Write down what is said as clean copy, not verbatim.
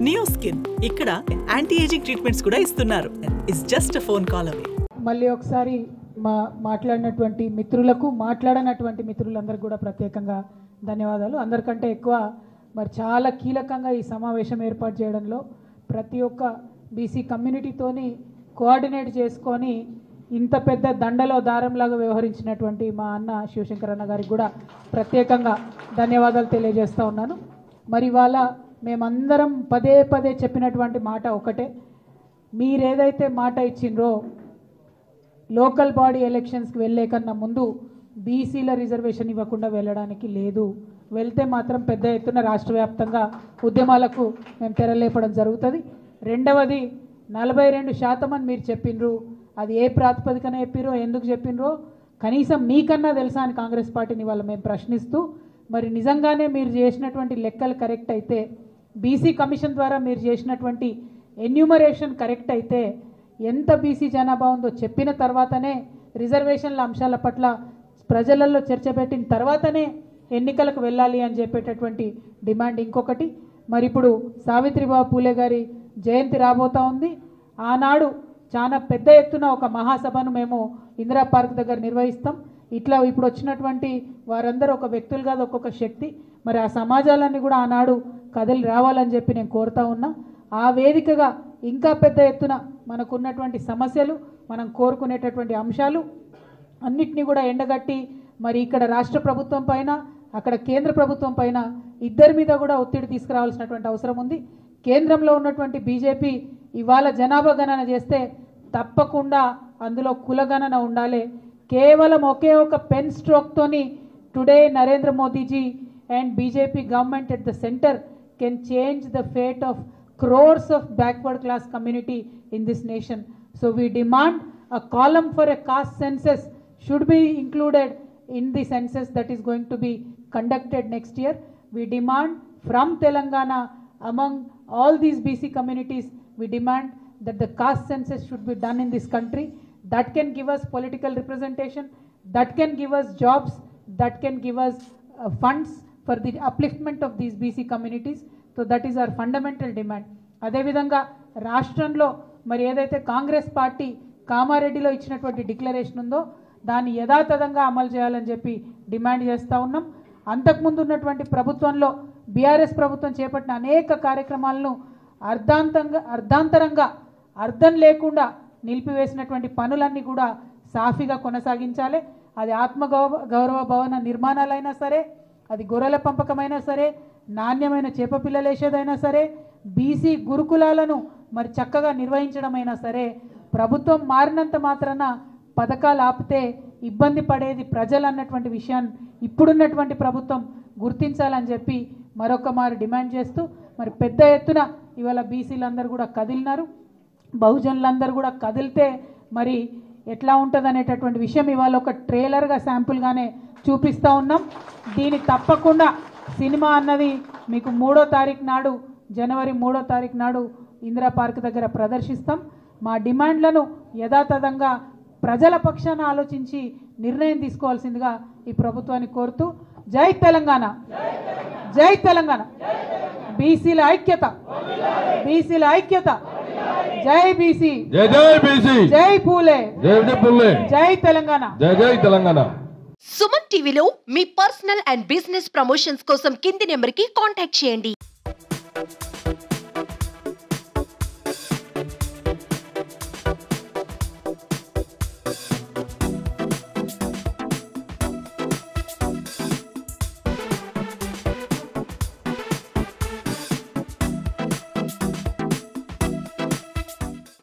Neo skin ఇక్కడ anti aging treatments కూడా ఇస్తున్నారు. It's just a phone call away. మళ్ళీ ఒకసారి మాట్లాడినటువంటి మిత్రులకు, మాట్లాడనటువంటి మిత్రులందరికీ కూడా ప్రత్యేకంగా ధన్యవాదాలు. అందరికంటే ఎక్కువ మరి చాలా కీలకంగా ఈ సమావేశం ఏర్పాటు చేయడంలో ప్రతి ఒక్క బీసీ కమ్యూనిటీతోని కోఆర్డినేట్ చేసుకొని ఇంత పెద్ద దండలో దారంలాగా వ్యవహరించినటువంటి మా అన్న శివశంకర్ అన్న గారికి కూడా ప్రత్యేకంగా ధన్యవాదాలు తెలియజేస్తూ ఉన్నాను. మరి ఇవాళ మేమందరం పదే పదే చెప్పినటువంటి మాట ఒకటే, మీరేదైతే మాట ఇచ్చిండ్రో లోకల్ బాడీ ఎలక్షన్స్కి వెళ్ళే కన్నా ముందు బీసీల రిజర్వేషన్ ఇవ్వకుండా వెళ్ళడానికి లేదు. వెళ్తే మాత్రం పెద్ద ఎత్తున రాష్ట్ర వ్యాప్తంగా ఉద్యమాలకు మేము తెరలేపడం జరుగుతుంది. రెండవది 42% అని మీరు చెప్పిండ్రు. అది ఏ ప్రాతిపదికన చెప్పిరో, ఎందుకు చెప్పినరో కనీసం మీకన్నా తెలుసా అని కాంగ్రెస్ పార్టీని ఇవాళ మేము ప్రశ్నిస్తూ, మరి నిజంగానే మీరు చేసినటువంటి లెక్కలు కరెక్ట్ అయితే, బీసీ కమిషన్ ద్వారా మీరు చేసినటువంటి ఎన్యూమరేషన్ కరెక్ట్ అయితే, ఎంత బీసీ జనాభా ఉందో చెప్పిన తర్వాతనే రిజర్వేషన్ల అంశాల పట్ల ప్రజలలో చర్చ పెట్టిన తర్వాతనే ఎన్నికలకు వెళ్ళాలి అని చెప్పేటటువంటి డిమాండ్ ఇంకొకటి. మరి ఇప్పుడు సావిత్రిబాయి పూలే గారి జయంతి రాబోతూ ఉంది. ఆనాడు చాలా పెద్ద ఎత్తున ఒక మహాసభను మేము ఇందిరా పార్క్ దగ్గర నిర్వహిస్తాం. ఇట్లా ఇప్పుడు వచ్చినటువంటి వారందరూ ఒక వ్యక్తులు కాదు, ఒక్కొక్క శక్తి. మరి ఆ సమాజాలన్నీ కూడా ఆనాడు కదిలి రావాలని చెప్పి నేను కోరుతా ఉన్నా. ఆ వేదికగా ఇంకా పెద్ద ఎత్తున మనకున్నటువంటి సమస్యలు, మనం కోరుకునేటటువంటి అంశాలు అన్నిటినీ కూడా ఎండగట్టి మరి ఇక్కడ రాష్ట్ర ప్రభుత్వం పైన, అక్కడ కేంద్ర ప్రభుత్వం పైన ఇద్దరి మీద కూడా ఒత్తిడి తీసుకురావాల్సినటువంటి అవసరం ఉంది. కేంద్రంలో ఉన్నటువంటి బీజేపీ ఇవాళ జనాభా గణన చేస్తే తప్పకుండా అందులో కులగణన ఉండాలి. కేవలం ఒకే ఒక పెన్ స్ట్రోక్తోని today Narendra Modiji and BJP government at the center can change the fate of crores of backward class community in this nation. So we demand a column for a caste census should be included in the census that is going to be conducted next year. We demand from Telangana, among all these BC communities, we demand that the caste census should be done in this country. That can give us political representation, that can give us jobs, that can give us funds for the upliftment of these BC communities. So that is our fundamental demand. అదేవిధంగా రాష్ట్రంలో మరి ఏదైతే Congress party కామారెడ్డిలో ఇచ్చినటువంటి declaration ఉందో దాన్ని యథాతథంగా అమలు చేయాలని చెప్పి డిమాండ్ చేస్తూ ఉన్నాం. అంతకుముందు ఉన్నటువంటి ప్రభుత్వంలో బీఆర్ఎస్ ప్రభుత్వం చేపట్టిన అనేక కార్యక్రమాలను అర్ధాంతరంగా అర్థం లేకుండా నిలిపివేసినటువంటి పనులన్నీ కూడా సాఫీగా కొనసాగించాలి. అది గౌరవ భవన నిర్మాణాలైనా సరే, అది గొర్రెల పెంపకమైనా సరే, నాణ్యమైన చేపపిల్లలు వేసేదైనా సరే, బీసీ గురుకులాలను మరి చక్కగా నిర్వహించడమైనా సరే, ప్రభుత్వం మారినంత మాత్రాన పథకాలు ఆపితే ఇబ్బంది పడేది ప్రజలు అన్నటువంటి విషయాన్ని ఇప్పుడున్నటువంటి ప్రభుత్వం గుర్తించాలని చెప్పి మరొక మారు డిమాండ్ చేస్తూ మరి పెద్ద ఎత్తున ఇవాళ బీసీలందరూ కూడా కదిలినారు. బహుజనులందరూ కూడా కదిలితే మరి ఎట్లా ఉంటుంది అనేటటువంటి విషయం ఇవాళ ఒక ట్రైలర్గా శాంపుల్గానే చూపిస్తూ ఉన్నాం. దీన్ని తప్పకుండా సినిమా అన్నది మీకు 3వ తారీఖు నాడు, జనవరి 3వ తారీఖు నాడు ఇందిరా పార్క్ దగ్గర ప్రదర్శిస్తాం. మా డిమాండ్లను యథాతథంగా ప్రజల పక్షాన ఆలోచించి నిర్ణయం తీసుకోవాల్సిందిగా ఈ ప్రభుత్వాన్ని కోరుతూ, జై తెలంగాణ, జై తెలంగాణ, బీసీల ఐక్యత, బీసీల ఐక్యత, జై బీసీ, జై జై బీసీ, జై పూలే, జై జై పూలే, జై తెలంగాణ, జై జై తెలంగాణ. సుమన్ టీవీలో మీ పర్సనల్ అండ్ బిజినెస్ ప్రమోషన్స్ కోసం కింది నెంబర్కి కాంటాక్ట్ చేయండి.